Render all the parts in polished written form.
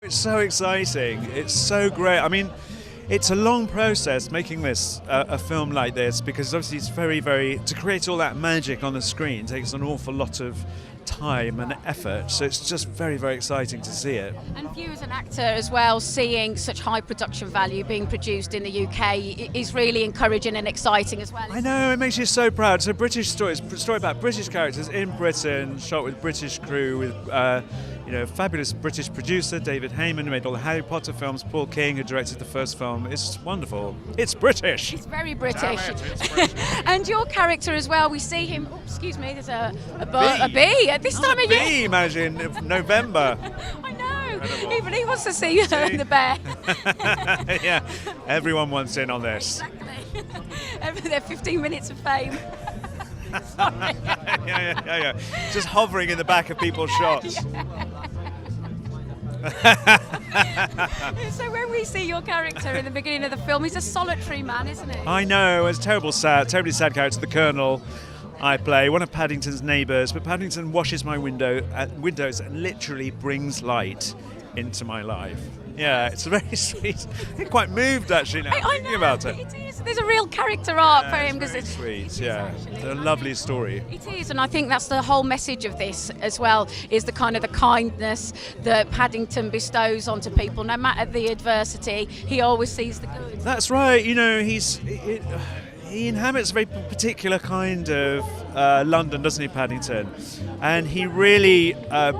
It's so exciting. It's so great. I mean, it's a long process making this a film like this, because obviously it's very to create all that magic on the screen takes an awful lot of time and effort. So it's just very exciting to see it. And for you as an actor as well, seeing such high production value being produced in the UK is really encouraging and exciting as well. I know, it makes you so proud. So British stories, story about British characters in Britain, shot with British crew, with fabulous British producer David Heyman, who made all the Harry Potter films. Paul King, who directed the first film. It's wonderful. It's British. It's very British. It's British. And your character as well. We see him. Oh, excuse me. There's a bee at this time of year. Bee, imagine November. I know. Incredible. Even he wants to see the bear. Yeah, everyone wants in on this. Exactly. Their 15 minutes of fame. yeah. Just hovering in the back of people's shots. So when we see your character in the beginning of the film, he's a solitary man, isn't he? I know, it's terribly sad character, the Colonel. I play one of Paddington's neighbours, but Paddington washes my windows and literally brings light into my life. Yeah, it's very sweet. I'm quite moved actually now thinking about it. It is. There's a real character arc for him because it's sweet. Yeah, it's a lovely story. It is, and I think that's the whole message of this as well. Is the kind of the kindness that Paddington bestows onto people, no matter the adversity. He always sees the good. That's right. You know, he inhabits a very particular kind of London, doesn't he, Paddington? And he really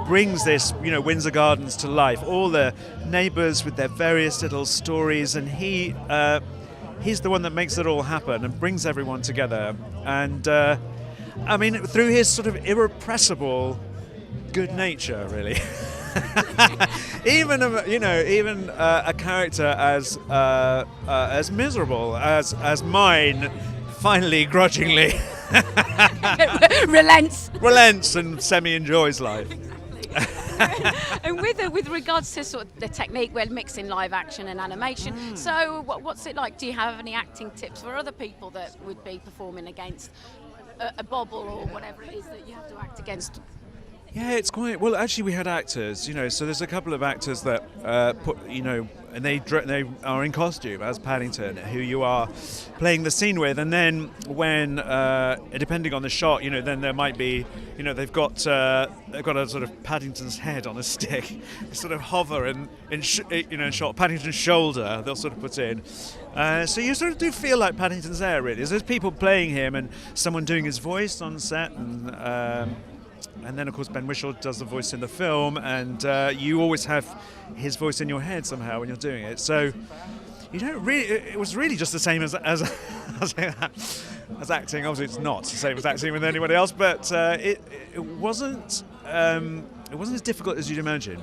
brings this, Windsor Gardens to life. All the neighbours with their various little stories, and he's the one that makes it all happen and brings everyone together. And I mean, through his sort of irrepressible good nature, really. even a character as miserable as mine finally grudgingly relents and semi-enjoys life. And with regards to sort of the technique, we're mixing live action and animation. So what's it like? Do you have any acting tips for other people that would be performing against a bobble or whatever it is that you have to act against? Yeah, it's quite well. Actually, we had actors, so there's a couple of actors that and they are in costume as Paddington, who you are playing the scene with, and then when depending on the shot, then there might be, they've got a sort of Paddington's head on a stick, they sort of hover in shot Paddington's shoulder. They'll sort of put in. So you sort of do feel like Paddington's there, really. There's people playing him and someone doing his voice on set, and then, of course, Ben Whishaw does the voice in the film, and you always have his voice in your head somehow when you're doing it. So you don't really. It was really just the same as acting. Obviously, it's not the same as acting with anybody else, but it wasn't as difficult as you'd imagine.